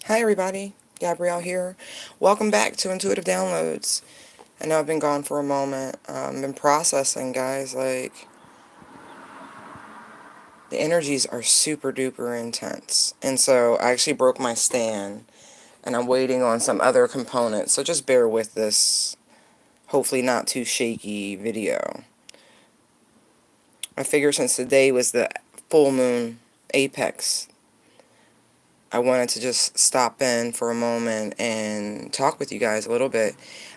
Hi everybody, Gabrielle here. Welcome back to Intuitive Downloads. I know I've been gone for a moment. I've been processing, guys. Like, the energies are super duper intense. And so I actually broke my stand and I'm waiting on some other components. So just bear with this, hopefully not too shaky video. I figure since today was the full moon apex, I wanted to just stop in for a moment and talk with you guys a little bit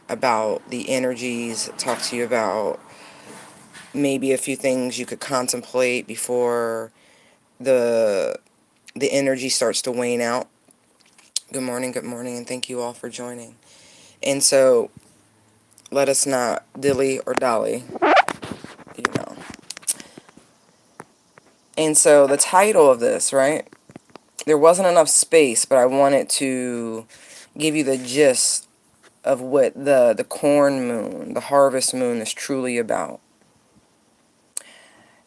about the energies, talk to you about maybe a few things you could contemplate before the energy starts to wane out. Good morning, and thank you all for joining. And so, let us not dilly or dally, you know. And so, the title of this, right? There wasn't enough space, but I wanted to give you the gist of what the corn moon, the harvest moon, is truly about.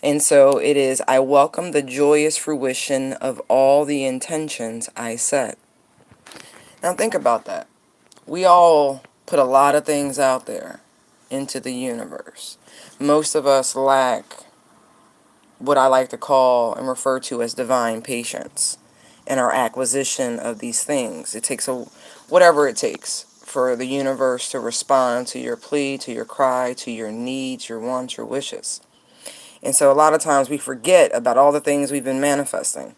And so it is, I welcome the joyous fruition of all the intentions I set. Now think about that. We all put a lot of things out there into the universe. Most of us lack what I like to call and refer to as divine patience in our acquisition of these things. It takes whatever it takes for the universe to respond to your plea, to your cry, to your needs, your wants, your wishes. And so a lot of times we forget about all the things we've been manifesting.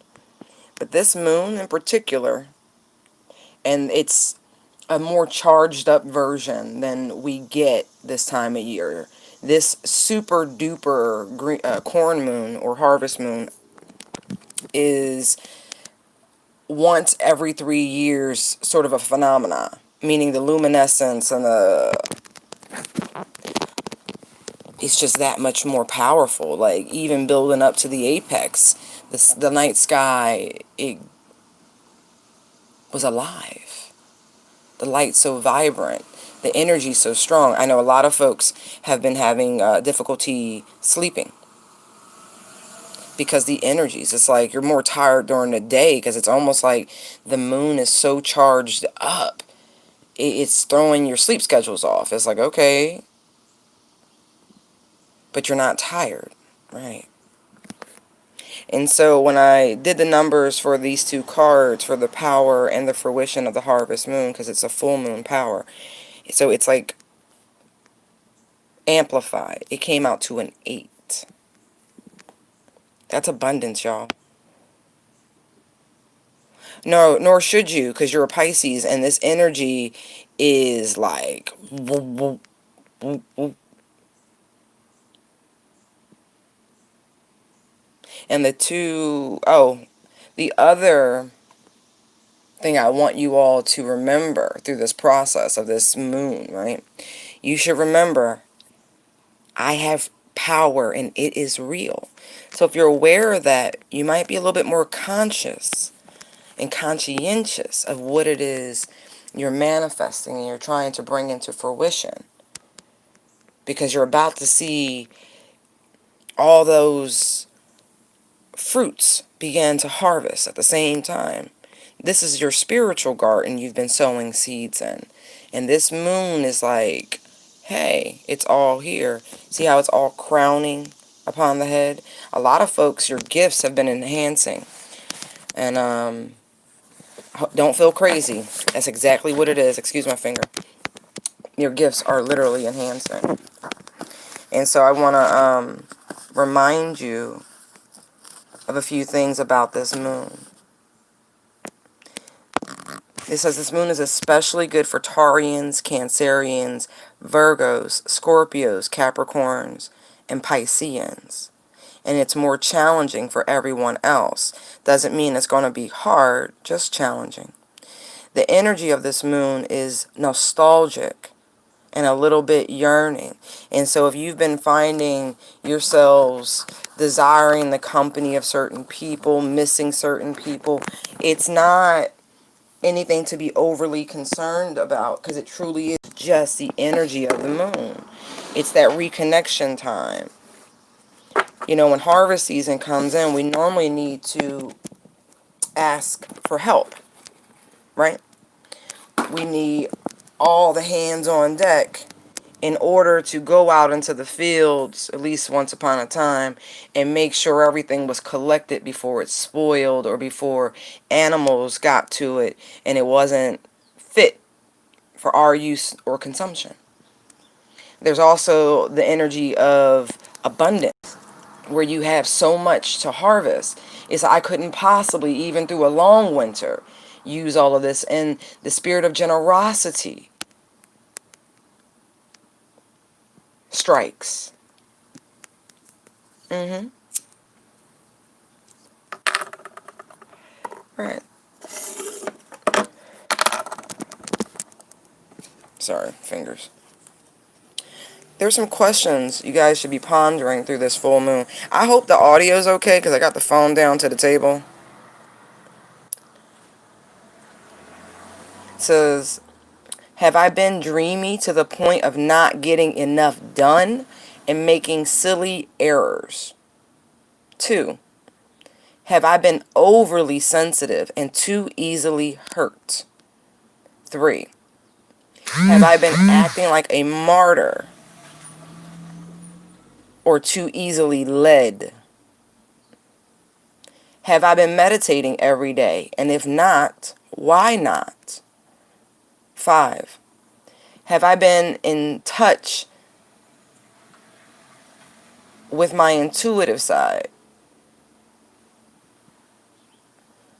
But this moon in particular, and it's a more charged up version than we get this time of year. This super duper corn moon or harvest moon is once every 3 years sort of a phenomena, meaning the luminescence and it's just that much more powerful. Like, even building up to the apex, the night sky, it was alive. The light so vibrant, the energy so strong. I know a lot of folks have been having difficulty sleeping because the energies, it's like you're more tired during the day because it's almost like the moon is so charged up. It's throwing your sleep schedules off. It's like, okay, but you're not tired, right? And so when I did the numbers for these two cards, for the power and the fruition of the harvest moon, because it's a full moon power, so it's like amplified. It came out to an 8. That's abundance, y'all. No, nor should you, because you're a Pisces, and this energy is like... And the other thing I want you all to remember through this process of this moon, right? You should remember, I have power and it is real. So if you're aware of that, you might be a little bit more conscious and conscientious of what it is you're manifesting and you're trying to bring into fruition. Because you're about to see all those fruits begin to harvest at the same time. This is your spiritual garden you've been sowing seeds in. And this moon is like, hey, it's all here. See how it's all crowning upon the head? A lot of folks, your gifts have been enhancing. And don't feel crazy. That's exactly what it is. Excuse my finger. Your gifts are literally enhancing. And so I want to remind you of a few things about this moon. It says this moon is especially good for Taurians, Cancerians, Virgos, Scorpios, Capricorns, and Pisceans. And it's more challenging for everyone else. Doesn't mean it's going to be hard, just challenging. The energy of this moon is nostalgic and a little bit yearning. And so if you've been finding yourselves desiring the company of certain people, missing certain people, it's not anything to be overly concerned about, because it truly is just the energy of the moon. It's that reconnection time. You know, when harvest season comes in, we normally need to ask for help. right? We need all the hands on deck in order to go out into the fields, at least once upon a time, and make sure everything was collected before it spoiled or before animals got to it and it wasn't fit for our use or consumption. There's also the energy of abundance, where you have so much to harvest. It's I couldn't possibly, even through a long winter, use all of this. And the spirit of generosity strikes. Mm-hmm. Right. Sorry, fingers. There's some questions you guys should be pondering through this full moon. I hope the audio's okay because I got the phone down to the table. It says, have I been dreamy to the point of not getting enough done and making silly errors? 2. Have I been overly sensitive and too easily hurt? 3. Have I been acting like a martyr or too easily led? Have I been meditating every day? And if not, why not? 5. Have I been in touch with my intuitive side,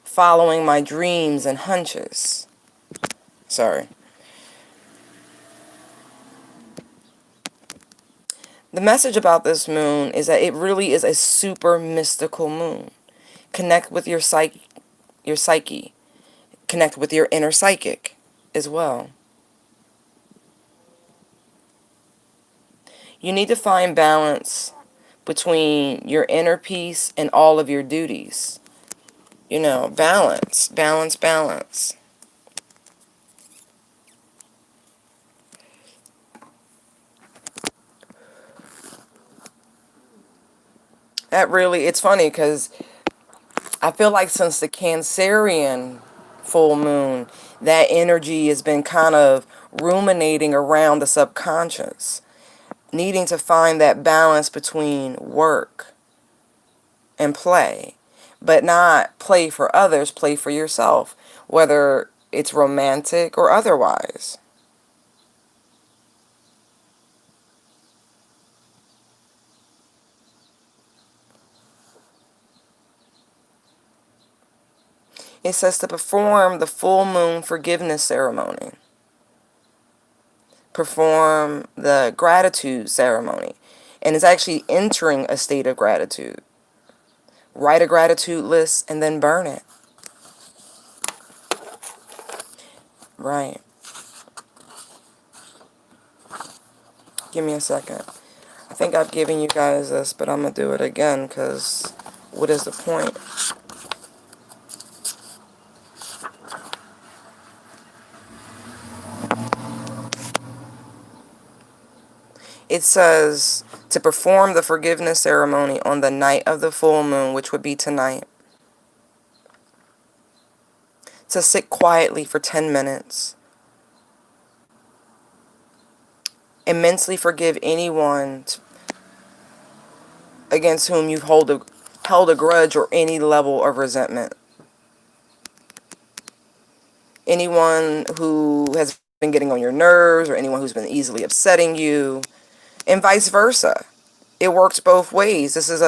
following my dreams and hunches? Sorry. The message about this moon is that it really is a super mystical moon. Connect with your psyche. Connect with your inner psychic as well. You need to find balance between your inner peace and all of your duties. You know, balance, balance, balance. That really, it's funny because I feel like since the Cancerian full moon, that energy has been kind of ruminating around the subconscious, needing to find that balance between work and play, but not play for others, play for yourself, whether it's romantic or otherwise. It says to perform the full moon forgiveness ceremony, perform the gratitude ceremony, and it's actually entering a state of gratitude. Write a gratitude list and then burn it. Right. Give me a second. I think I've given you guys this, but I'm going to do it again because what is the point? It says to perform the forgiveness ceremony on the night of the full moon, which would be tonight. To sit quietly for 10 minutes. Immensely forgive anyone against whom you've held a grudge or any level of resentment. Anyone who has been getting on your nerves or anyone who's been easily upsetting you, and vice versa. It works both ways. This is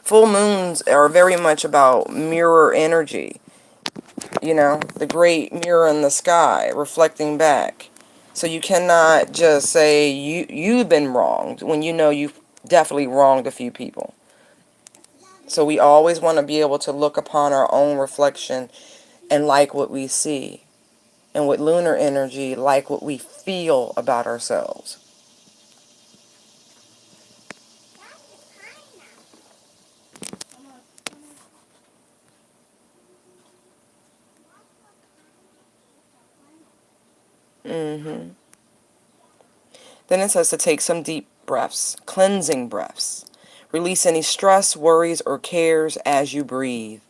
full moons are very much about mirror energy. You know, the great mirror in the sky reflecting back. So you cannot just say you've been wronged when you know you've definitely wronged a few people. So we always want to be able to look upon our own reflection and like what we see. And with lunar energy, like what we feel about ourselves. Mm-hmm. Then it says to take some deep breaths, cleansing breaths. Release any stress, worries, or cares as you breathe.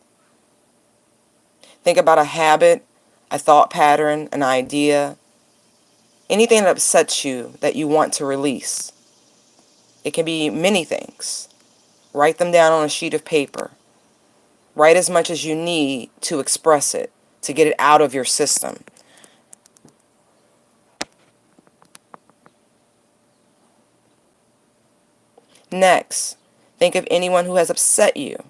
Think about a habit, a thought pattern, an idea, anything that upsets you that you want to release. It can be many things. Write them down on a sheet of paper. Write as much as you need to express it, to get it out of your system. Next, think of anyone who has upset you.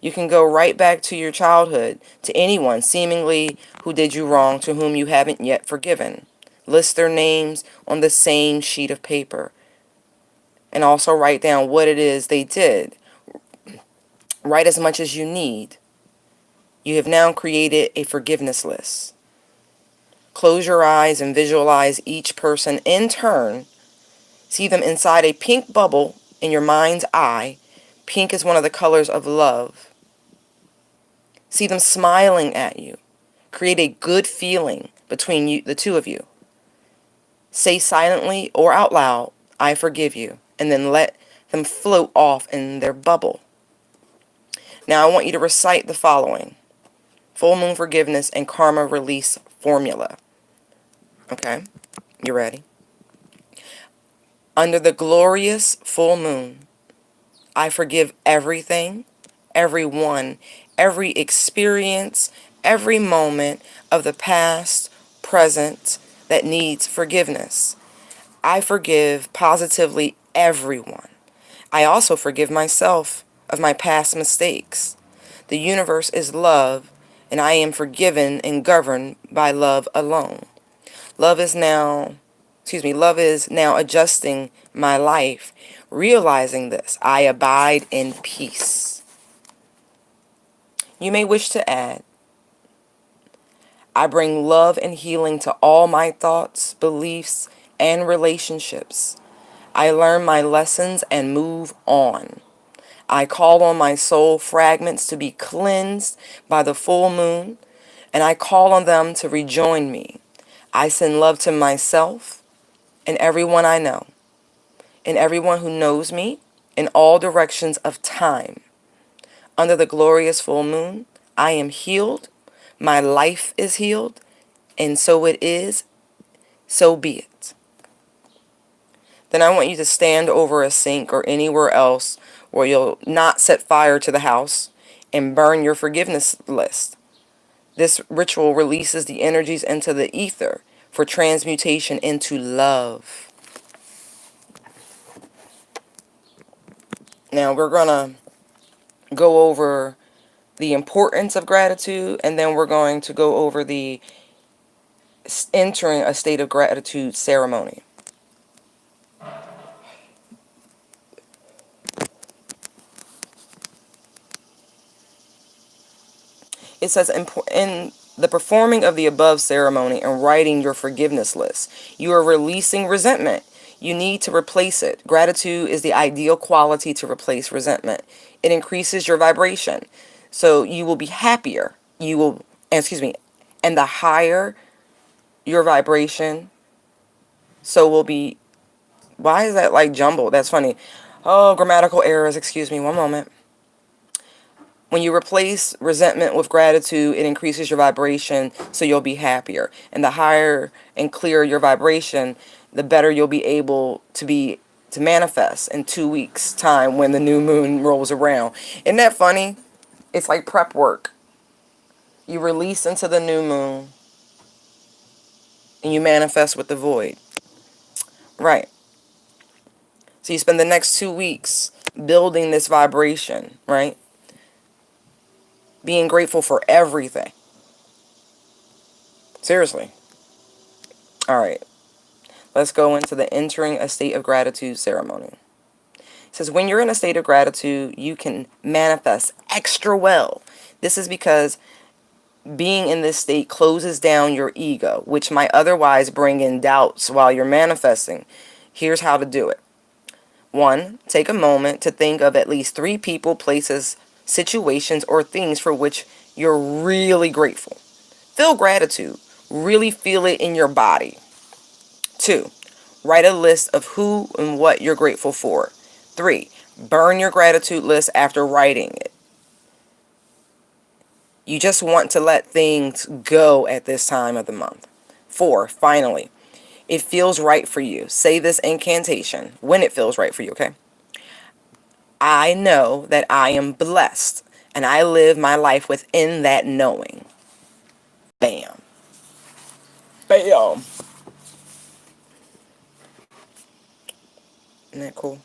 You can go right back to your childhood, to anyone seemingly who did you wrong, to whom you haven't yet forgiven. List their names on the same sheet of paper. And also write down what it is they did. Write as much as you need. You have now created a forgiveness list. Close your eyes and visualize each person in turn. See them inside a pink bubble in your mind's eye. Pink is one of the colors of love. See them smiling at you. Create a good feeling between you, the two of you. Say silently or out loud, I forgive you, and then let them float off in their bubble. Now I want you to recite the following: full moon forgiveness and karma release formula. Okay, you ready? Under the glorious full moon, I forgive everything, everyone, every experience, every moment of the past, present, that needs forgiveness. I forgive positively everyone. I also forgive myself of my past mistakes. The universe is love, and I am forgiven and governed by love alone. Love is now adjusting my life. Realizing this, I abide in peace. You may wish to add, I bring love and healing to all my thoughts, beliefs, and relationships. I learn my lessons and move on. I call on my soul fragments to be cleansed by the full moon, and I call on them to rejoin me. I send love to myself and everyone I know, and everyone who knows me, in all directions of time. Under the glorious full moon, I am healed, my life is healed, and so it is, so be it. Then I want you to stand over a sink or anywhere else where you'll not set fire to the house and burn your forgiveness list. This ritual releases the energies into the ether for transmutation into love. Now we're going to go over the importance of gratitude, and then we're going to go over the entering a state of gratitude ceremony. It says, in the performing of the above ceremony and writing your forgiveness list, you are releasing resentment. You need to replace it. Gratitude is the ideal quality to replace resentment. It increases your vibration. So you will be happier. And the higher your vibration, so will be, why is that like jumbled? That's funny. Oh, grammatical errors. Excuse me. One moment. When you replace resentment with gratitude, it increases your vibration, so you'll be happier. And the higher and clearer your vibration, the better you'll be able to manifest in 2 weeks' time when the new moon rolls around. Isn't that funny? It's like prep work. You release into the new moon, and you manifest with the void. Right. So you spend the next 2 weeks building this vibration, right? Being grateful for everything. Seriously. All right. Let's go into the entering a state of gratitude ceremony. It says, when you're in a state of gratitude, you can manifest extra well. This is because being in this state closes down your ego, which might otherwise bring in doubts while you're manifesting. Here's how to do it. 1, take a moment to think of at least 3 people, places, situations, or things for which you're really grateful. Feel gratitude. Really feel it in your body. 2, write a list of who and what you're grateful for. 3, burn your gratitude list after writing it. You just want to let things go at this time of the month. 4, finally, it feels right for you. Say this incantation when it feels right for you, okay? I know that I am blessed, and I live my life within that knowing. Bam. Bam. Isn't that cool?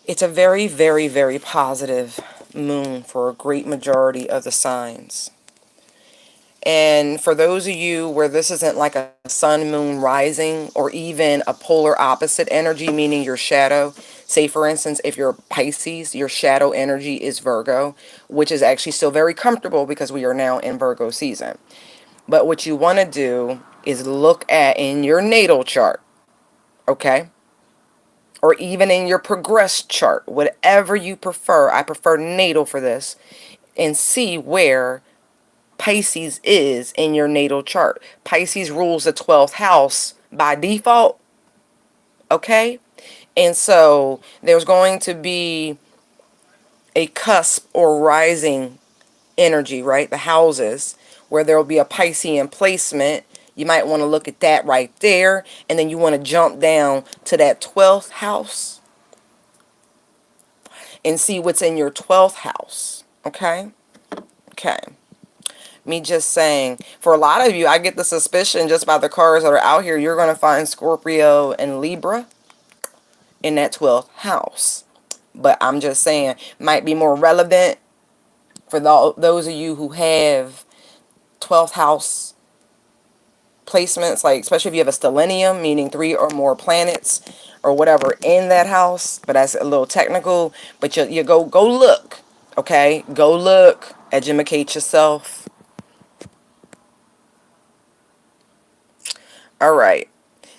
It's a very, very, very positive moon for a great majority of the signs. And for those of you where this isn't like a sun, moon, rising, or even a polar opposite energy, meaning your shadow, say for instance, if you're Pisces, your shadow energy is Virgo, which is actually still very comfortable because we are now in Virgo season. But what you want to do is look at in your natal chart, okay? Or even in your progressed chart, whatever you prefer. I prefer natal for this, and see where Pisces is in your natal chart. Pisces rules the 12th house by default, okay? And so there's going to be a cusp or rising energy, right? The houses, where there will be a Piscean placement. You might want to look at that right there. And then you want to jump down to that 12th house and see what's in your 12th house, okay? Okay. Me just saying, for a lot of you, I get the suspicion just by the cards that are out here, you're going to find Scorpio and Libra in that 12th house. But I'm just saying, might be more relevant for those of you who have 12th house placements, like especially if you have a stellium, meaning 3 or more planets or whatever in that house. But that's a little technical. But you go look, okay? Go look, educate yourself. All right.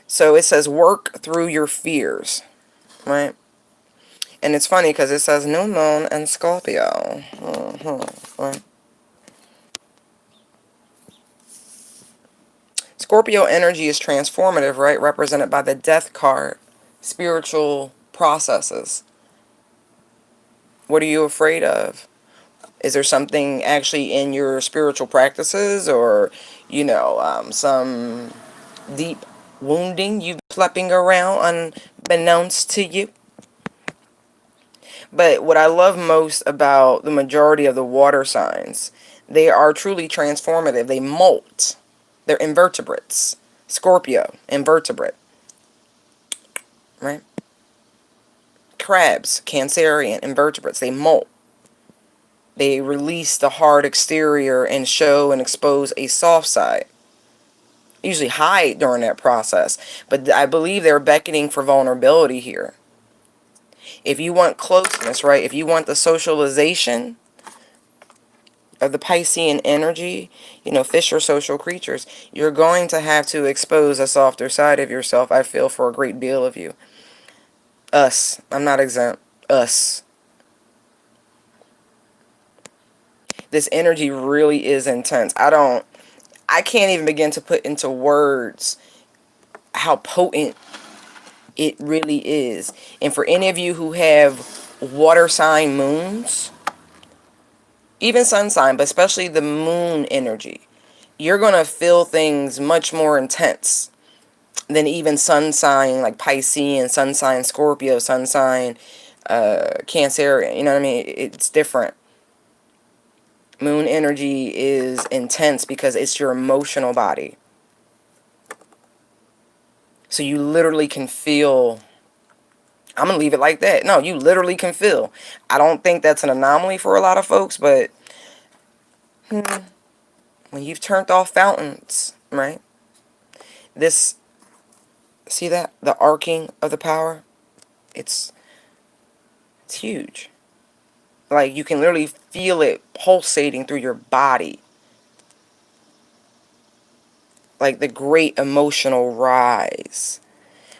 So it says work through your fears, right? And it's funny because it says new moon and Scorpio. Right? Scorpio energy is transformative, right? Represented by the death card. Spiritual processes. What are you afraid of? Is there something actually in your spiritual practices, or, some deep wounding you've been schlepping around unbeknownst to you? But what I love most about the majority of the water signs, they are truly transformative. They molt. They're invertebrates. Scorpio, invertebrate. Right? Crabs, Cancerian, invertebrates. They molt. They release the hard exterior and show and expose a soft side. Usually hide during that process. But I believe they're beckoning for vulnerability here. If you want closeness, right? If you want the socialization of the Piscean energy, fish are social creatures. You're going to have to expose a softer side of yourself, I feel, for a great deal of you. Us. I'm not exempt. Us. This energy really is intense. I can't even begin to put into words how potent it really is. And for any of you who have water sign moons, even sun sign, but especially the moon energy, you're going to feel things much more intense than even sun sign like Piscean, sun sign Scorpio, sun sign Cancer. You know what I mean? It's different. Moon energy is intense because it's your emotional body. So you literally can feel. I'm going to leave it like that. No, you literally can feel. I don't think that's an anomaly for a lot of folks, but when you've turned off fountains, right? See that? The arcing of the power? It's huge. Like, you can literally feel it pulsating through your body. Like the great emotional rise.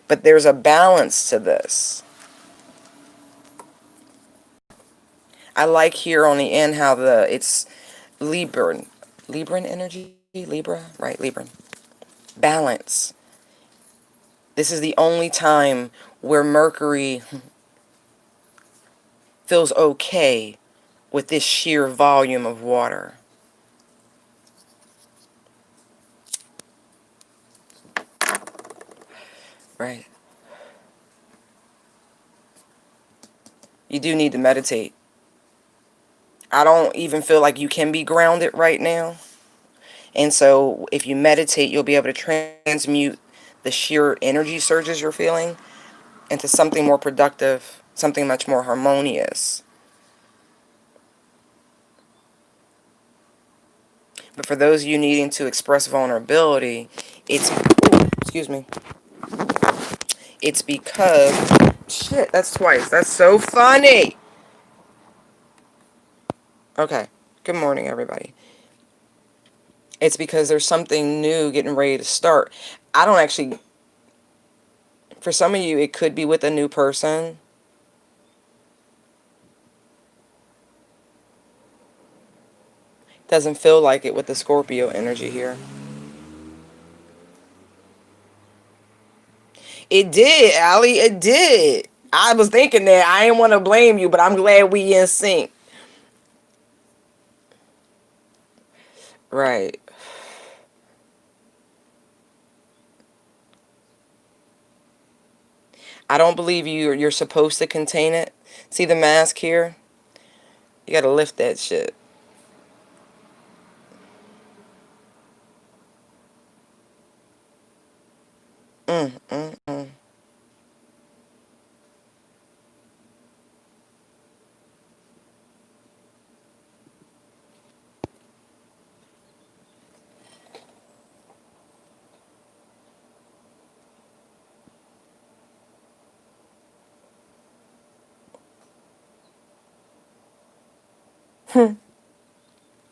But there's a balance to this. I like here on the end how it's Libran energy? Libra? Right, Libran. Balance. This is the only time where Mercury feels okay with this sheer volume of water. Right. You do need to meditate. I don't even feel like you can be grounded right now. And so if you meditate, you'll be able to transmute the sheer energy surges you're feeling into something more productive, something much more harmonious. But for those of you needing to express vulnerability, it's, ooh, excuse me, it's because, shit, that's twice. That's so funny. Okay. Good morning, everybody. It's because there's something new getting ready to start. I don't actually, for some of you, it could be with a new person. Doesn't feel like it with the Scorpio energy here. It did, Allie. It did. I was thinking that. I didn't want to blame you, but I'm glad we in sync. Right. I don't believe you're supposed to contain it. See the mask here? You gotta lift that shit. Mm, mm, mm.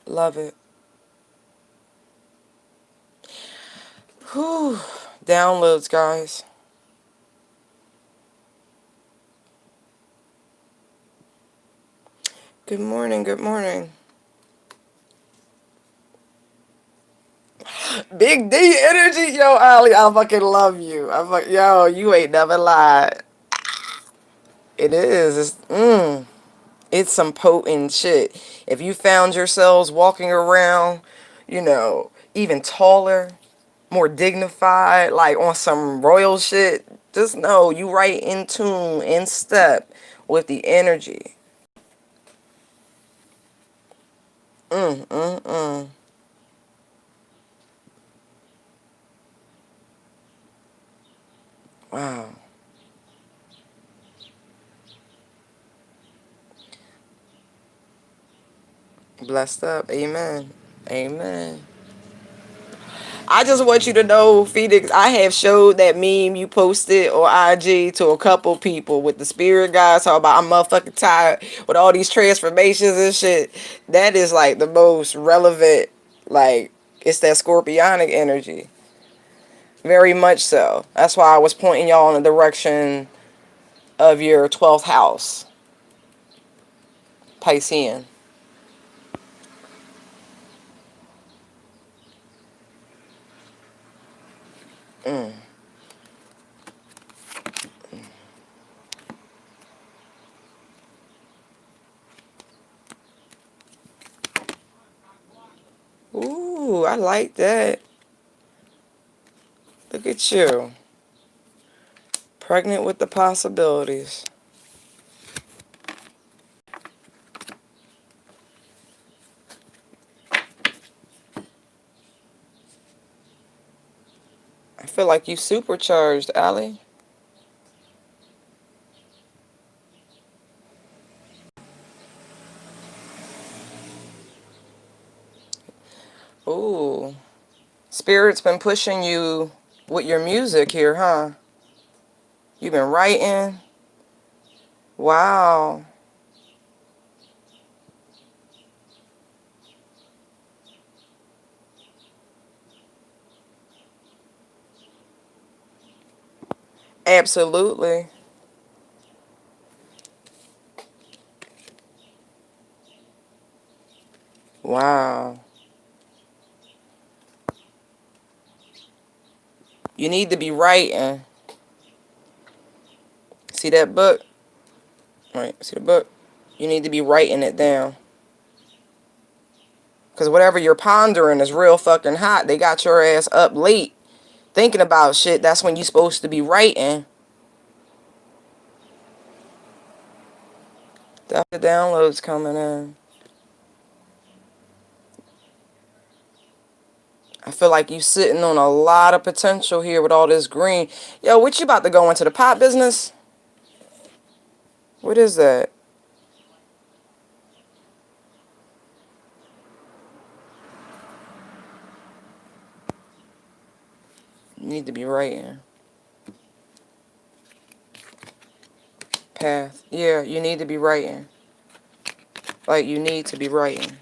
Love it. Whew. Downloads, guys. Good morning, good morning. Big D energy, yo, Allie, I fucking love you. Yo, you ain't never lied. It is. It's some potent shit. If you found yourselves walking around, even taller, more dignified, like on some royal shit, just know you right in tune, in step with the energy. Mm, mm, mm. Wow. Blessed up. Amen. Amen. I just want you to know, Phoenix, I have showed that meme you posted on IG to a couple people with the spirit guys talking about I'm motherfucking tired with all these transformations and shit. That is like the most relevant, like, it's that scorpionic energy. Very much so. That's why I was pointing y'all in the direction of your 12th house, Piscean. Mm. Ooh, I like that. Look at you. Pregnant with the possibilities. I feel like you supercharged, Allie. Ooh. Spirit's been pushing you with your music here, huh? You've been writing. Wow. Absolutely. Wow. You need to be writing. See that book? All right, see the book? You need to be writing it down. Because whatever you're pondering is real fucking hot. They got your ass up late thinking about shit. That's when you're supposed to be writing. The downloads coming in. I feel like you sitting on a lot of potential here with all this green. Yo, what you about to go into the pot business? What is that? You need to be writing. Path. Yeah, you need to be writing. Like, you need to be writing.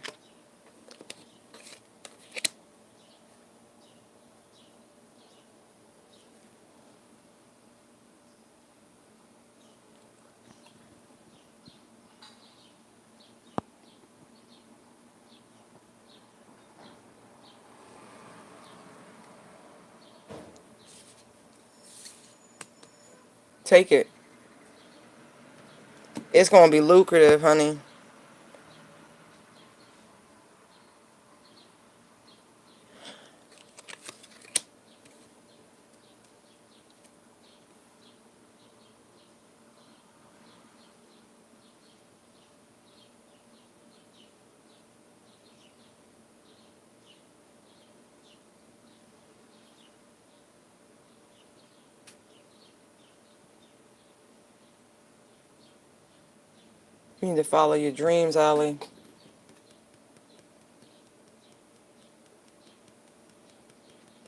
Take it. It's going to be lucrative, honey. You need to follow your dreams, Allie.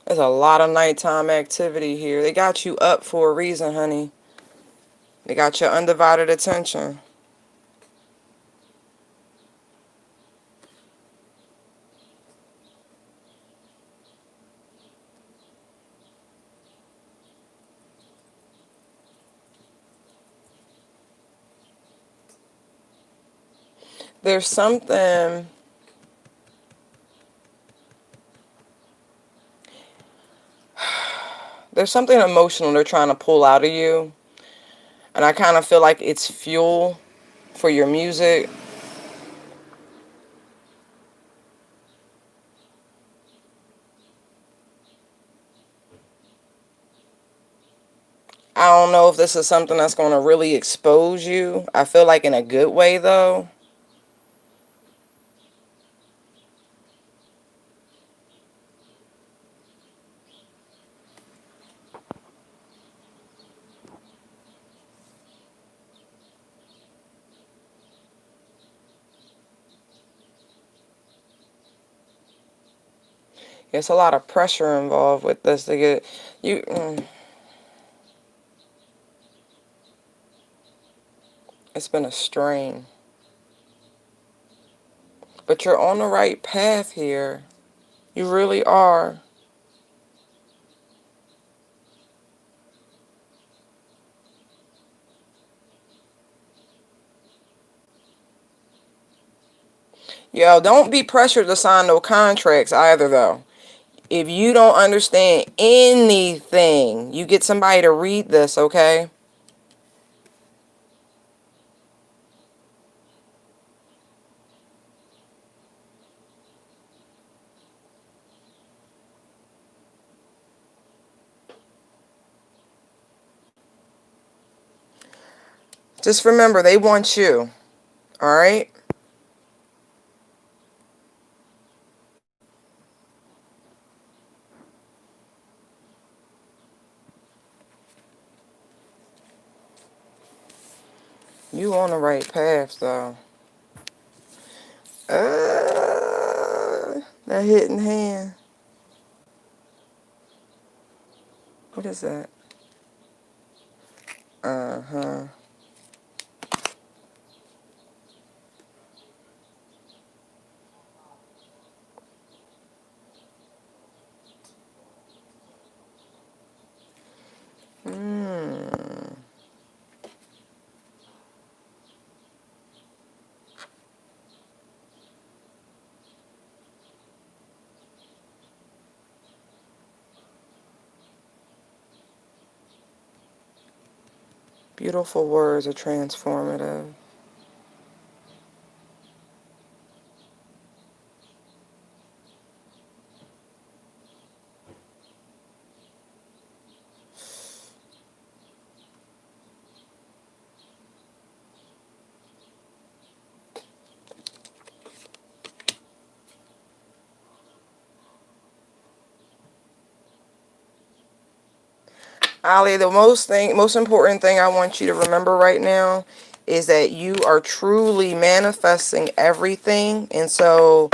There's a lot of nighttime activity here. They got you up for a reason, honey. They got your undivided attention. There's something... There's something emotional they're trying to pull out of you. And I kind of feel like it's fuel for your music. I don't know if this is something that's going to really expose you. I feel like in a good way, though. There's a lot of pressure involved with this to get you. It's been a strain. But you're on the right path here. You really are. Yo, don't be pressured to sign no contracts either, though. If you don't understand anything, you get somebody to read this, okay? Just remember, they want you. All right? You on the right path, though. That hidden hand. What is that? Uh-huh. Beautiful words are transformative. Ali, the most important thing I want you to remember right now is that you are truly manifesting everything. And so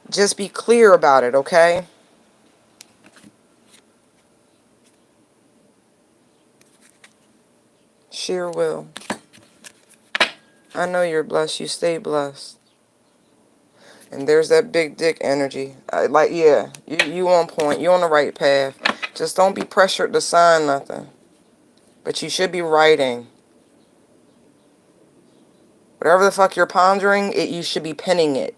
just be clear about it, okay? Sure will. I know you're blessed. You stay blessed. And there's that big dick energy. Yeah, you on point. You on the right path. Just don't be pressured to sign nothing. But you should be writing. Whatever the fuck you're pondering, you should be penning it.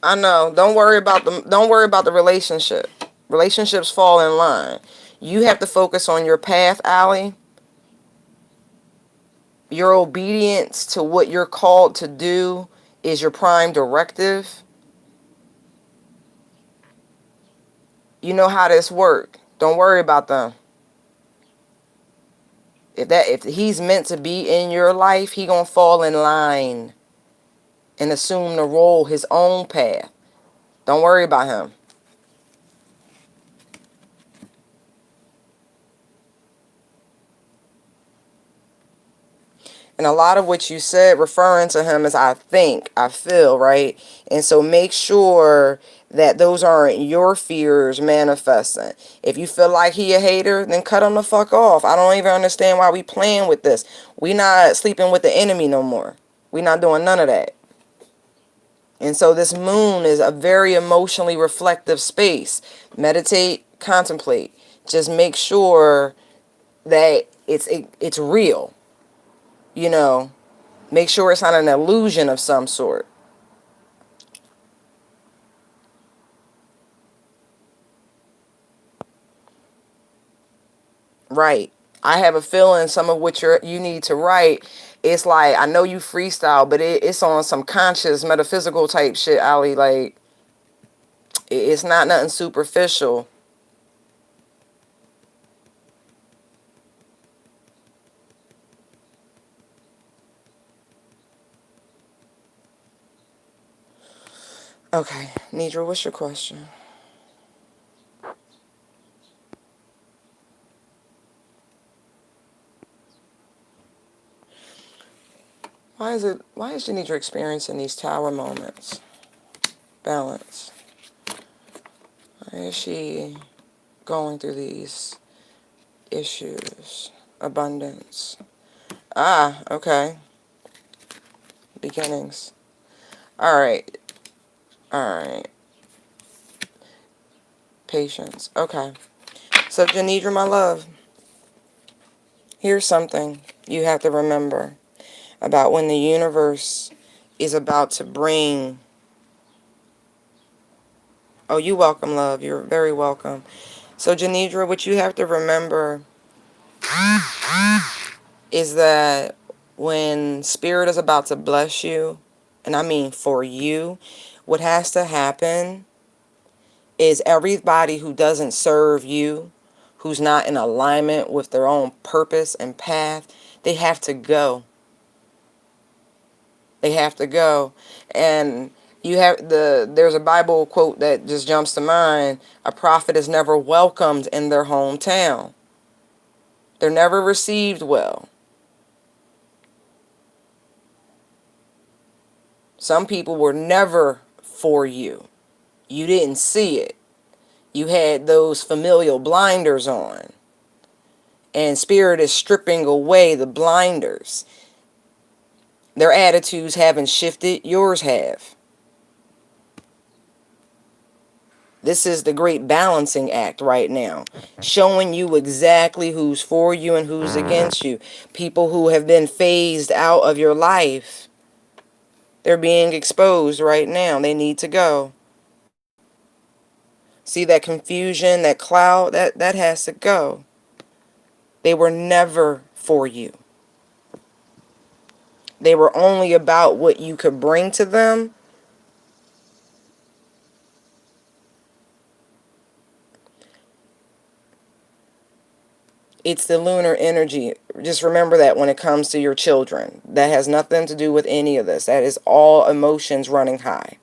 I know. Don't worry about the relationship. Relationships fall in line. You have to focus on your path, Allie. Your obedience to what you're called to do is your prime directive. You know how this works. Don't worry about them. If he's meant to be in your life, he gonna fall in line and assume the role, his own path. Don't worry about him. And a lot of what you said referring to him is I think, I feel, right? And so make sure that those aren't your fears manifesting. If you feel like he a hater, then cut him the fuck off. I don't even understand why we playing with this. We not sleeping with the enemy no more. We not doing none of that. And so this moon is a very emotionally reflective space. Meditate, contemplate. Just make sure that it's real, you know. Make sure it's not an illusion of some sort. Right. I have a feeling some of what you need to write, it's like, I know you freestyle, but it's on some conscious metaphysical type shit, Ali. Like, it's not nothing superficial. Okay, Nidra, what's your question? Why is Janidra experiencing these tower moments? Balance. Why is she going through these issues? Abundance. Ah, okay. Beginnings. Alright. Alright. Patience. Okay. So, Janidra, my love, here's something you have to remember about when the universe is about to bring... Oh, you welcome, love. You're very welcome. So, Janidra, what you have to remember is that when Spirit is about to bless you, and I mean for you, what has to happen is everybody who doesn't serve you, who's not in alignment with their own purpose and path, they have to go. They have to go. And there's a Bible quote that just jumps to mind. A prophet is never welcomed in their hometown. They're never received well. Some people were never for you. You didn't see it. You had those familial blinders on. And Spirit is stripping away the blinders. Their attitudes haven't shifted. Yours have. This is the great balancing act right now. Showing you exactly who's for you and who's against you. People who have been phased out of your life. They're being exposed right now. They need to go. See that confusion, that cloud? That has to go. They were never for you. They were only about what you could bring to them. It's the lunar energy. Just remember that when it comes to your children. That has nothing to do with any of this. That is all emotions running high.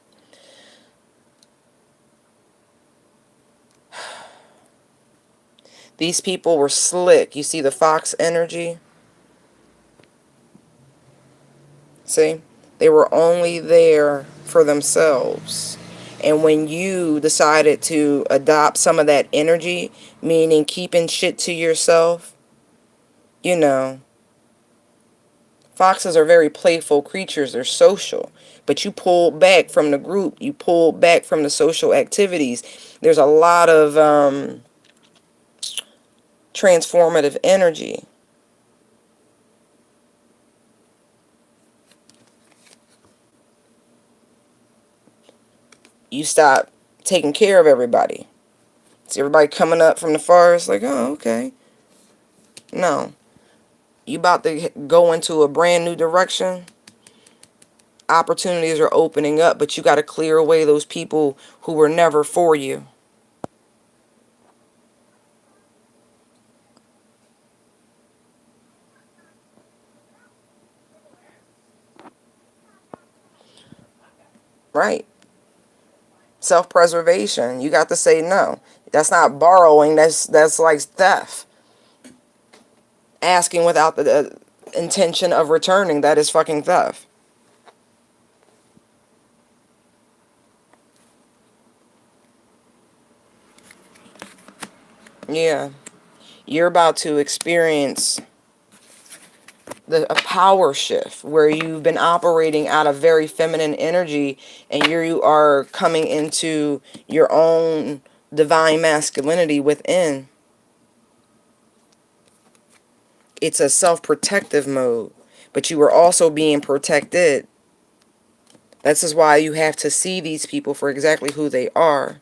These people were slick. You see the fox energy? See? They were only there for themselves. And when you decided to adopt some of that energy, meaning keeping shit to yourself, you know, foxes are very playful creatures. They're social. But you pulled back from the group. You pulled back from the social activities. There's a lot of transformative energy. You stop taking care of everybody. See everybody coming up from the forest like, oh, okay. No. You about to go into a brand new direction. Opportunities are opening up, but you got to clear away those people who were never for you. Right. Self-preservation. You got to say no. That's not borrowing. That's like theft. Asking without the intention of returning. That is fucking theft. Yeah. You're about to experience a power shift where you've been operating out of very feminine energy, and you are coming into your own divine masculinity within. It's a self-protective mode, but you are also being protected. This is why you have to see these people for exactly who they are.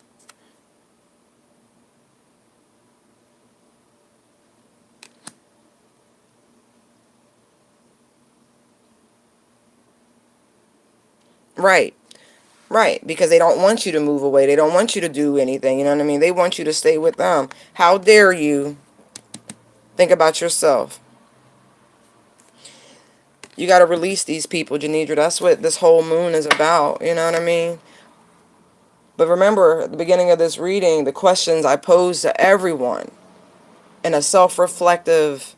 Right. Right, because they don't want you to move away. They don't want you to do anything, you know what I mean? They want you to stay with them. How dare you think about yourself? You got to release these people, Janidra. That's what this whole moon is about, you know what I mean? But remember, at the beginning of this reading, the questions I posed to everyone in a self-reflective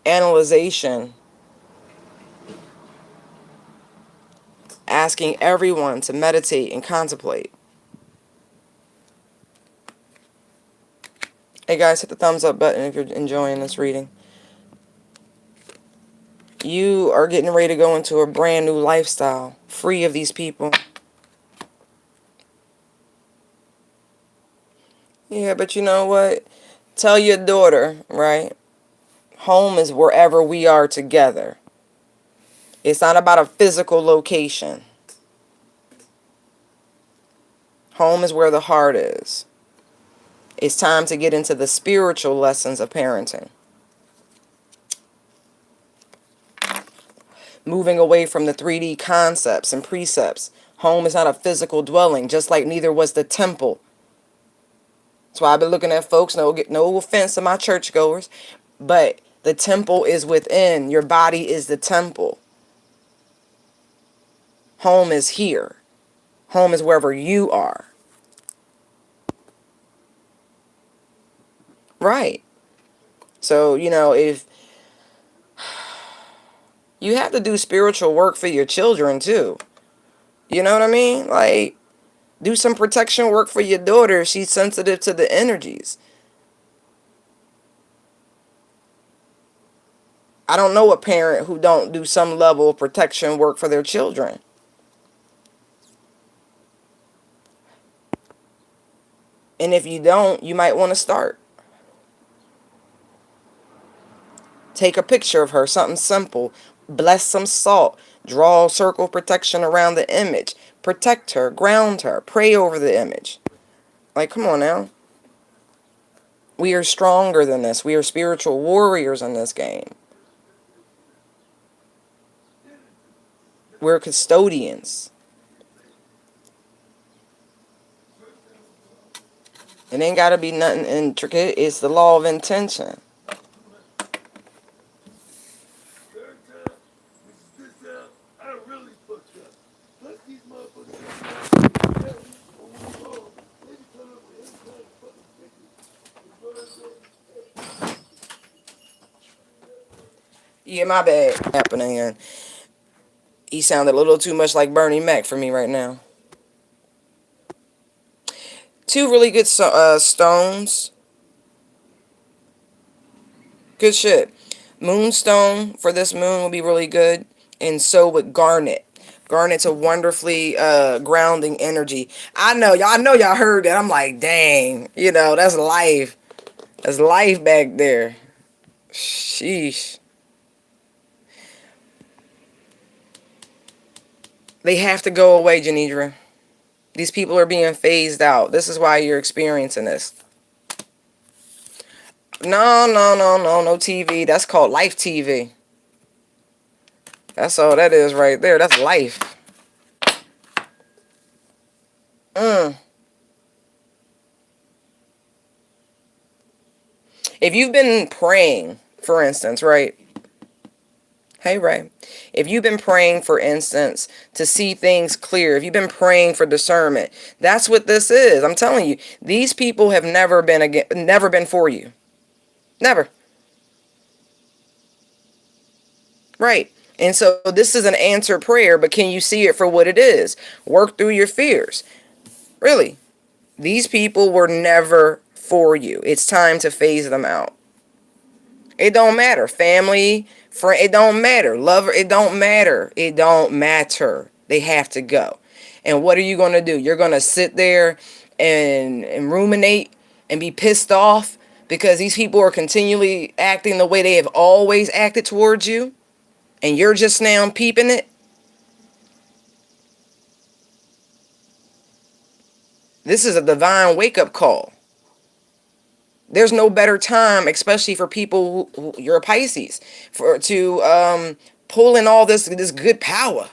analyzation, asking everyone to meditate and contemplate. Hey guys, hit the thumbs up button if you're enjoying this reading. You are getting ready to go into a brand new lifestyle, free of these people. Yeah, but you know what? Tell your daughter, right? Home is wherever we are together. It's not about a physical location. Home is where the heart is. It's time to get into the spiritual lessons of parenting. Moving away from the 3D concepts and precepts. Home is not a physical dwelling, just like neither was the temple. That's why I've been looking at folks, no offense to my churchgoers, but the temple is within. Your body is the temple. Home is here. Home is wherever you are. Right. So, if you have to do spiritual work for your children too. You know what I mean? Like, do some protection work for your daughter. She's sensitive to the energies. I don't know a parent who don't do some level of protection work for their children. And if you don't, you might want to start. Take a picture of her, something simple. Bless some salt. Draw circle protection around the image. Protect her, ground her, pray over the image. Like, come on now. We are stronger than this. We are spiritual warriors in this game. We're custodians. It ain't got to be nothing intricate. It's the law of intention. Yeah, my bad. Happening. He sounded a little too much like Bernie Mac for me right now. Two really good stones. Good shit. Moonstone for this moon will be really good. And so would garnet. Garnet's a wonderfully grounding energy. I know y'all heard that. I'm like, dang. That's life. That's life back there. Sheesh. They have to go away, Janidra. These people are being phased out. This is why you're experiencing this. No, no, no, no, no TV. That's called life TV. That's all that is right there. That's life. If you've been praying, for instance, right? Hey, Ray. If you've been praying, for instance, to see things clear, if you've been praying for discernment, that's what this is. I'm telling you, these people have never been for you. Never. Right. And so this is an answered prayer, but can you see it for what it is? Work through your fears. Really. These people were never for you. It's time to phase them out. It don't matter. Family, friend, it don't matter. Lover, it don't matter. It don't matter. They have to go. And what are you going to do? You're going to sit there and ruminate and be pissed off because these people are continually acting the way they have always acted towards you, and you're just now peeping it. This is a divine wake-up call. There's no better time, especially for people who you're a Pisces, to pull in all this good power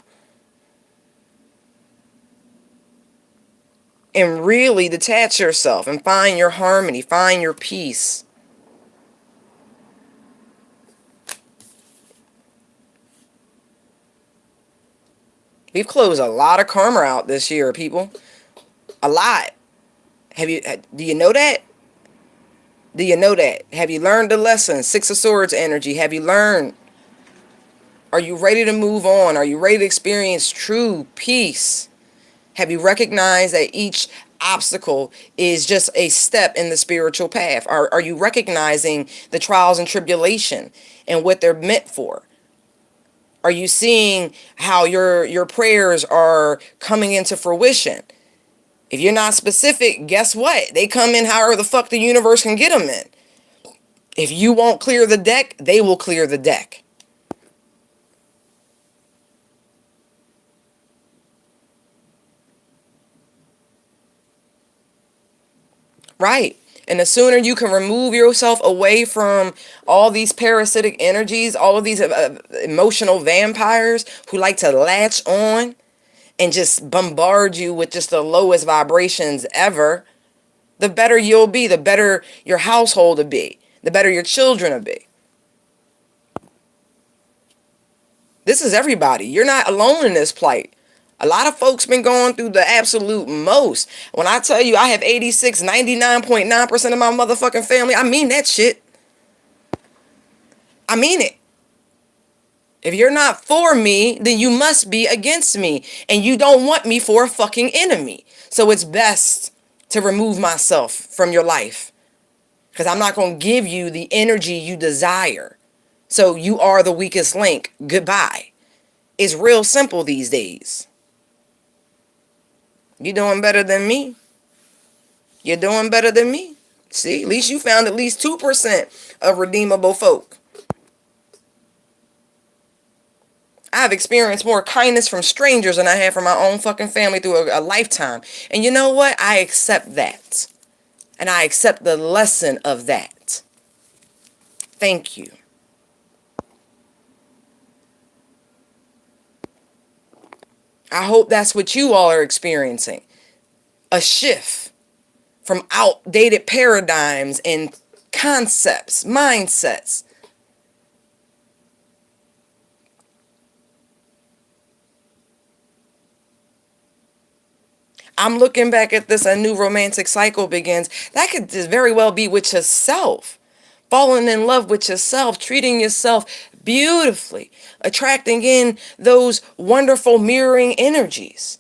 and really detach yourself and find your harmony, find your peace. We've closed a lot of karma out this year, people. A lot. Do you know that? Do you know that? Have you learned the lesson? Six of Swords energy. Have you learned? Are you ready to move on? Are you ready to experience true peace? Have you recognized that each obstacle is just a step in the spiritual path? Are you recognizing the trials and tribulation and what they're meant for? Are you seeing how your prayers are coming into fruition? If you're not specific, guess what? They come in however the fuck the universe can get them in. If you won't clear the deck, they will clear the deck. Right. And the sooner you can remove yourself away from all these parasitic energies, all of these emotional vampires who like to latch on and just bombard you with just the lowest vibrations ever, the better you'll be, the better your household will be, the better your children will be. This is everybody. You're not alone in this plight. A lot of folks been going through the absolute most. When I tell you I have 86, 99.9% of my motherfucking family, I mean that shit. I mean it. If you're not for me, then you must be against me. And you don't want me for a fucking enemy. So it's best to remove myself from your life. Because I'm not going to give you the energy you desire. So you are the weakest link. Goodbye. It's real simple these days. You doing better than me. You're doing better than me. See, at least you found at least 2% of redeemable folk. I've experienced more kindness from strangers than I have from my own fucking family through a lifetime. And you know what? I accept that. And I accept the lesson of that. Thank you. I hope that's what you all are experiencing. A shift from outdated paradigms and concepts, mindsets. I'm looking back at this, a new romantic cycle begins. That could just very well be with yourself. Falling in love with yourself, treating yourself beautifully, attracting in those wonderful mirroring energies.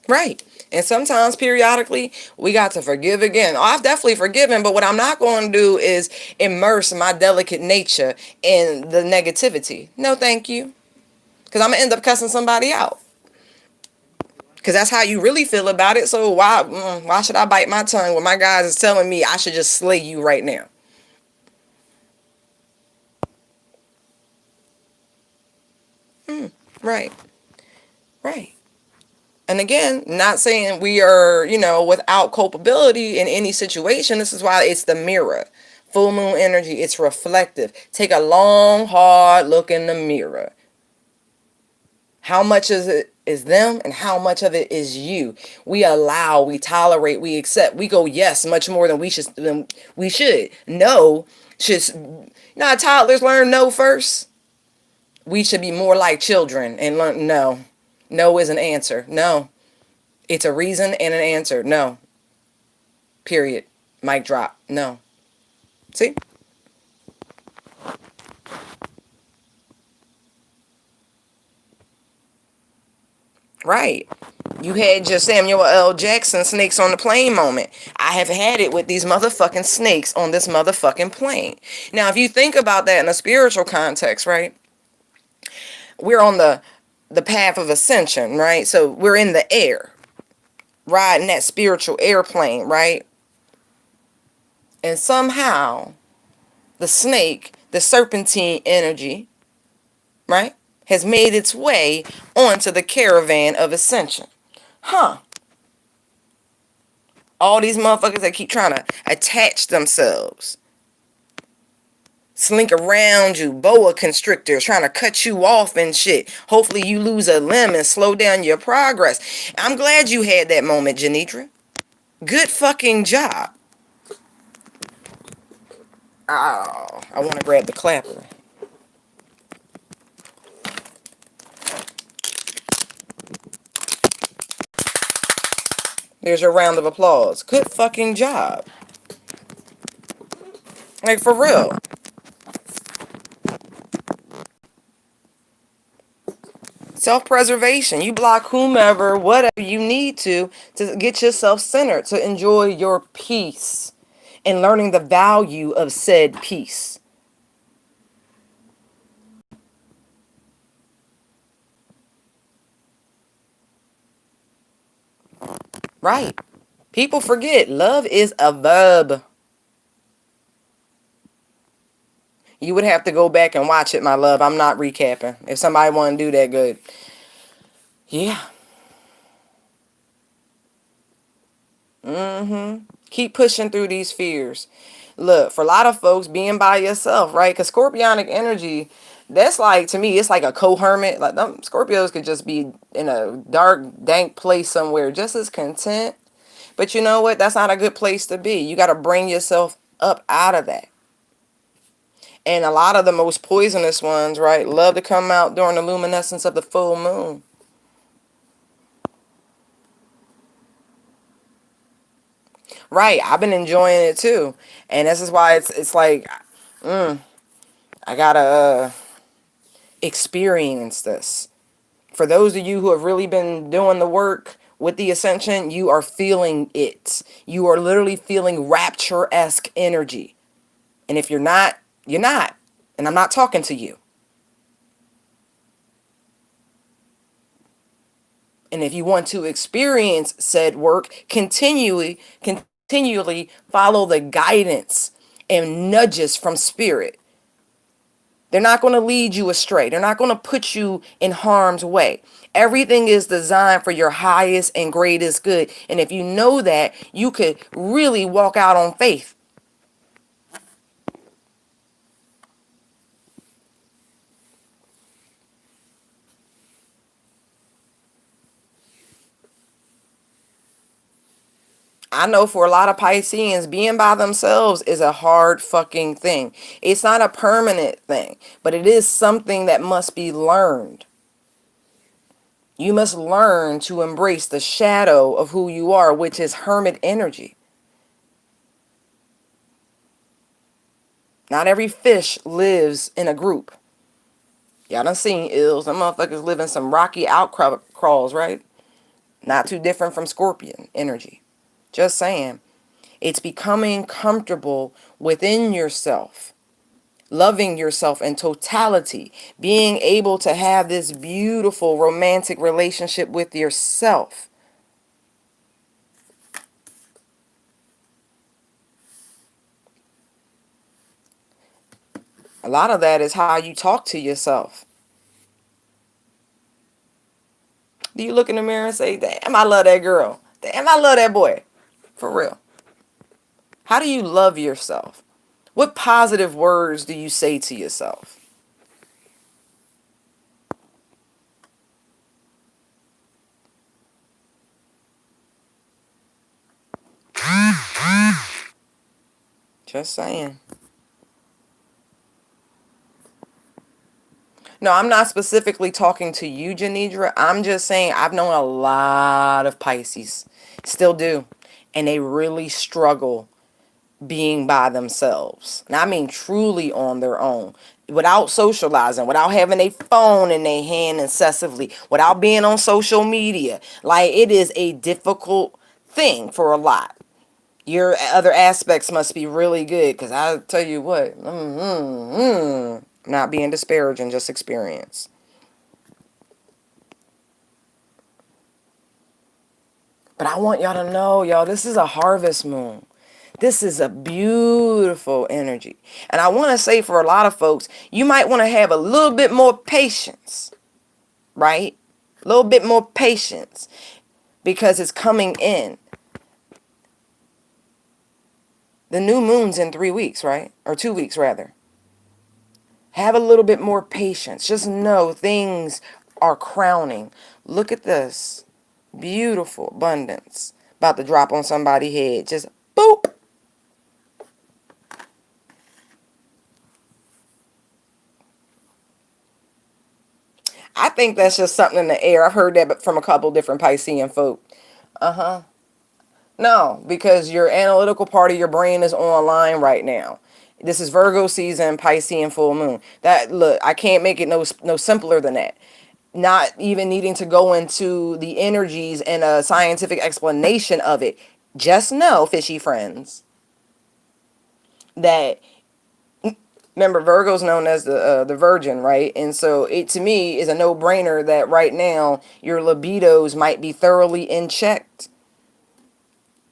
Right. And sometimes periodically we got to forgive again. Oh, I've definitely forgiven, but what I'm not going to do is immerse my delicate nature in the negativity. No, thank you. Because I'm going to end up cussing somebody out. Because that's how you really feel about it. So why should I bite my tongue when my guys is telling me I should just slay you right now? Right. Right. And again, not saying we are, without culpability in any situation. This is why it's the mirror. Full moon energy, it's reflective. Take a long, hard look in the mirror. How much is it is them and how much of it is you? We allow, we tolerate, we accept, we go yes much more than we should. No should, how toddlers learn no first? We should be more like children and learn no. No is an answer. No. It's a reason and an answer. No. Period. Mic drop. No. See? Right. You had your Samuel L. Jackson snakes on the plane moment. I have had it with these motherfucking snakes on this motherfucking plane. Now, if you think about that in a spiritual context, right? We're on the path of ascension, right? So we're in the air, riding that spiritual airplane, right? And somehow the snake, the serpentine energy, right, has made its way onto the caravan of ascension. Huh. All these motherfuckers that keep trying to attach themselves, slink around you, boa constrictors trying to cut you off and shit. Hopefully you lose a limb and slow down your progress. I'm glad you had that moment, Janitra. Good fucking job. Oh, I want to grab the clapper. There's your round of applause. Good fucking job. Like, for real. Self-preservation. You block whomever, whatever you need to get yourself centered, to enjoy your peace and learning the value of said peace. Right. People forget love is a verb. You would have to go back and watch it, my love. I'm not recapping. If somebody want to do that, good. Yeah. Keep pushing through these fears. Look, for a lot of folks, being by yourself, right? Because scorpionic energy, that's like, to me, it's like a co-hermit. Like, them Scorpios could just be in a dark, dank place somewhere just as content. But you know what? That's not a good place to be. You got to bring yourself up out of that. And a lot of the most poisonous ones, right, love to come out during the luminescence of the full moon. Right, I've been enjoying it too. And this is why it's like, I gotta experience this. For those of you who have really been doing the work with the ascension, you are feeling it. You are literally feeling rapture-esque energy. And if you're not, you're not. And I'm not talking to you. And if you want to experience said work, continually follow the guidance and nudges from spirit. They're not going to lead you astray. They're not going to put you in harm's way. Everything is designed for your highest and greatest good. And if you know that, you could really walk out on faith. I know for a lot of Pisceans, being by themselves is a hard fucking thing. It's not a permanent thing, but it is something that must be learned. You must learn to embrace the shadow of who you are, which is hermit energy. Not every fish lives in a group. Y'all done seen ills. Them motherfuckers live in some rocky outcrawls, right? Not too different from scorpion energy. Just saying. It's becoming comfortable within yourself. Loving yourself in totality. Being able to have this beautiful romantic relationship with yourself. A lot of that is how you talk to yourself. Do you look in the mirror and say, damn, I love that girl. Damn, I love that boy. For real. How do you love yourself? What positive words do you say to yourself? Just saying. No, I'm not specifically talking to you, Janidra. I'm just saying I've known a lot of Pisces. Still do. And they really struggle being by themselves. And I mean truly on their own. Without socializing, without having a phone in their hand incessantly, without being on social media. Like, it is a difficult thing for a lot. Your other aspects must be really good, because I tell you what, not being disparaging, just experience. But I want y'all to know, y'all, this is a harvest moon. This is a beautiful energy. And I want to say, for a lot of folks, you might want to have a little bit more patience, right? A little bit more patience, because it's coming in. The new moon's in 3 weeks, right? Or 2 weeks, rather. Have a little bit more patience. Just know things are crowning. Look at this. Beautiful abundance. About to drop on somebody's head. Just boop. I think that's just something in the air. I've heard that from a couple different Piscean folk. Uh-huh. No, because your analytical part of your brain is online right now. This is Virgo season, Piscean full moon. That, look, I can't make it no simpler than that. Not even needing to go into the energies and a scientific explanation of it. Just know, fishy friends, that, remember, Virgo's known as the virgin, right? And so it, to me, is a no-brainer that right now your libidos might be thoroughly in checked.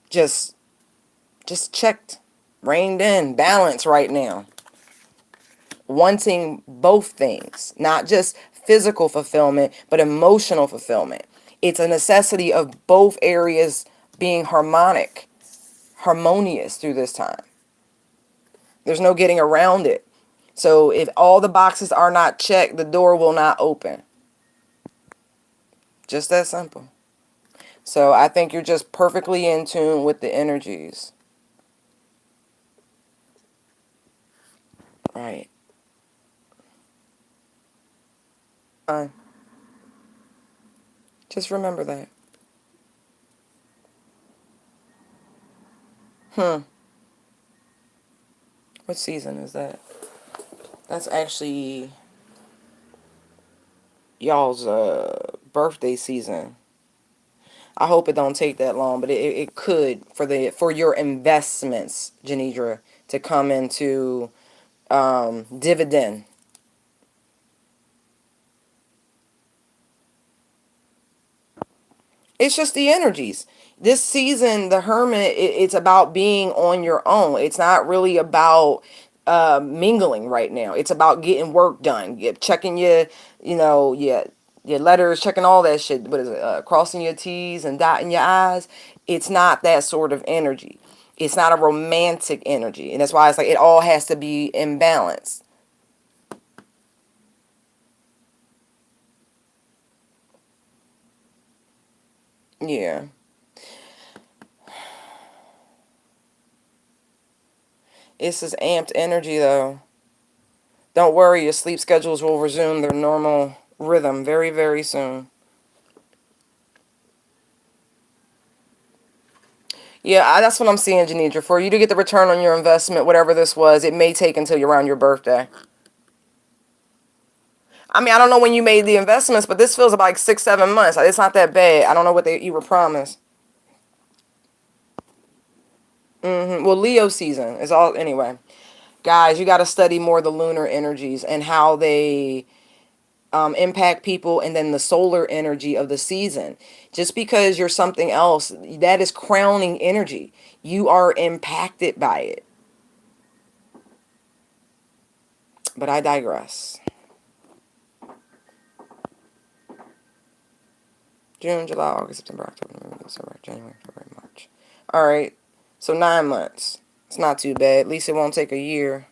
Just checked, reined in, balance right now. Wanting both things, not just physical fulfillment, but emotional fulfillment. It's a necessity of both areas being harmonious through this time. There's no getting around it. So if all the boxes are not checked, the door will not open. Just that simple. So I think you're just perfectly in tune with the energies. Right. Just remember that. What season is that? That's actually y'all's birthday season. I hope it don't take that long, but it could, for your investments, Janidra, to come into dividend. It's just the energies. This season, the Hermit, it's about being on your own. It's not really about mingling right now. It's about getting work done. Checking your, your letters, checking all that shit. What is it? Crossing your T's and dotting your I's. It's not that sort of energy. It's not a romantic energy, and that's why it's like it all has to be in balance. Yeah, it's this amped energy though. Don't worry, your sleep schedules will resume their normal rhythm very, very soon. Yeah, that's what I'm seeing, Janidra. For you to get the return on your investment, whatever this was, it may take until you're around your birthday. I mean, I don't know when you made the investments, but this feels about like 6, 7 months. Like, it's not that bad. I don't know what you were promised. Well, Leo season is all anyway. Guys, you got to study more the lunar energies and how they impact people, and then the solar energy of the season. Just because you're something else, that is crowning energy. You are impacted by it. But I digress. June, July, August, September, October, November, December, January, February, March. All right. So 9 months. It's not too bad. At least it won't take a year.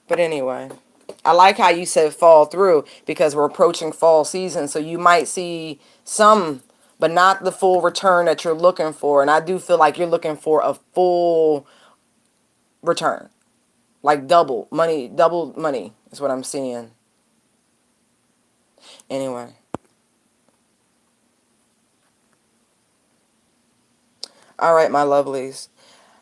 But anyway, I like how you said fall through because we're approaching fall season. So you might see some, but not the full return that you're looking for. And I do feel like you're looking for a full return. Like double money is what I'm seeing. Anyway. All right, my lovelies.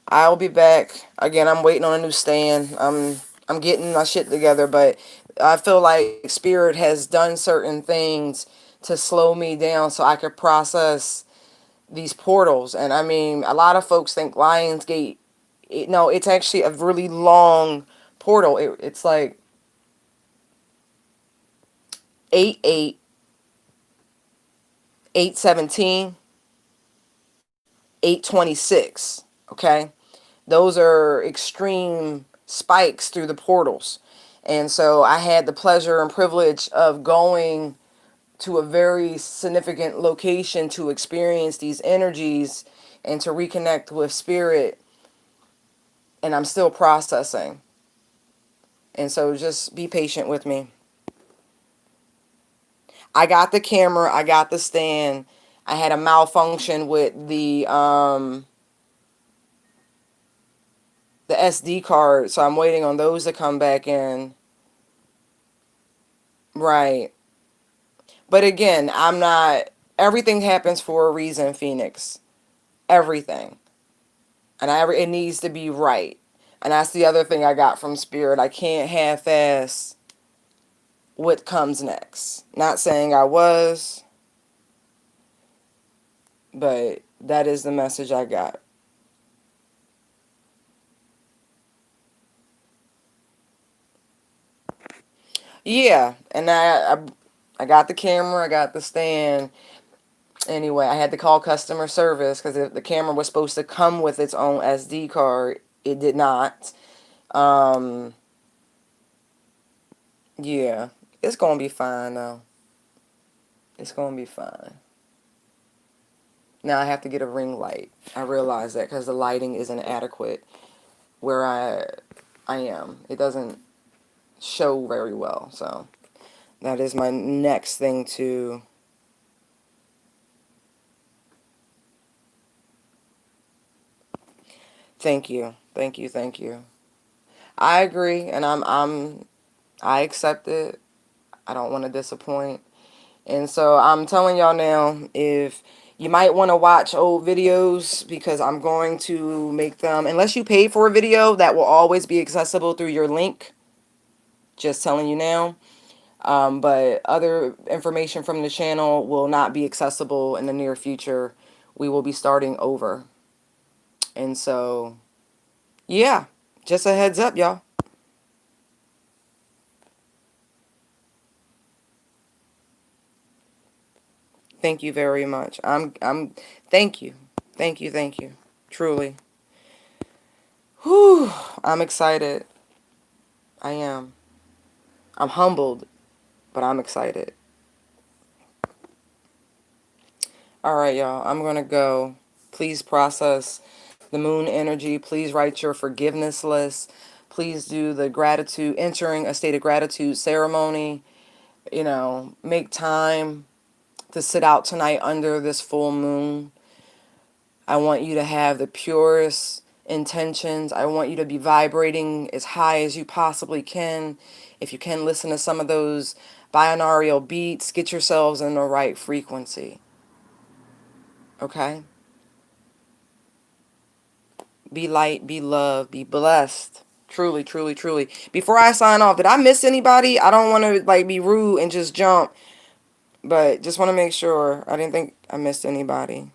I'll be back. Again, I'm waiting on a new stand. I'm getting my shit together, but I feel like Spirit has done certain things to slow me down so I could process these portals. And I mean, a lot of folks think Lionsgate, no, it's actually a really long portal. It's like 8, 8, 817, 826. Okay? Those are extreme spikes through the portals. And so I had the pleasure and privilege of going to a very significant location to experience these energies and to reconnect with spirit. And I'm still processing. And so just be patient with me. I got the camera, I got the stand. I had a malfunction with the SD card, so I'm waiting on those to come back in. Right. But again, I'm not, everything happens for a reason, Phoenix. Everything. And it needs to be right. And that's the other thing I got from Spirit. I can't half-ass what comes next. Not saying I was, but that is the message I got. Yeah, and I got the camera, I got the stand. Anyway, I had to call customer service because the camera was supposed to come with its own SD card. It did not. Um, yeah, it's gonna be fine though. It's gonna be fine. Now I have to get a ring light. I realize that because the lighting isn't adequate where I am. It doesn't show very well. So that is my next thing to. Thank you, thank you, thank you. I agree, and I accept it. I don't want to disappoint. And so I'm telling y'all now, if you might want to watch old videos because I'm going to make them, unless you pay for a video, that will always be accessible through your link. Just telling you now. But other information from the channel will not be accessible in the near future. We will be starting over. And so, yeah, just a heads up, y'all. Thank you very much. Thank you. Thank you, thank you. Truly. Whew, I'm excited. I am. I'm humbled, but I'm excited. All right, y'all. I'm going to go. Please process the moon energy. Please write your forgiveness list. Please do the gratitude, entering a state of gratitude ceremony. Make time to sit out tonight under this full moon. I want you to have the purest intentions. I want you to be vibrating as high as you possibly can. If you can, listen to some of those binaural beats. Get yourselves in the right frequency. Okay? Be light, be love, be blessed. Truly, truly, truly. Before I sign off, did I miss anybody? I don't want to be rude and just jump, but just want to make sure. I didn't think I missed anybody.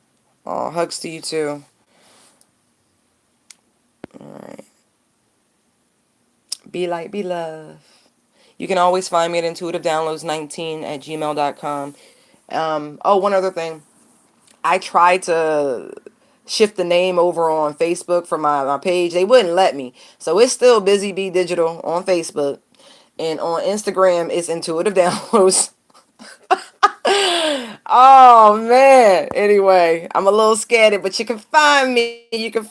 Oh, hugs to you too. All right. Be light, be love. You can always find me at intuitivedownloads19@gmail.com. Oh, one other thing. I tried to shift the name over on Facebook for my page. They wouldn't let me. So it's still Busy Bee Digital on Facebook. And on Instagram, it's Intuitive Downloads. Oh, man. Anyway, I'm a little scared, but you can find me. You can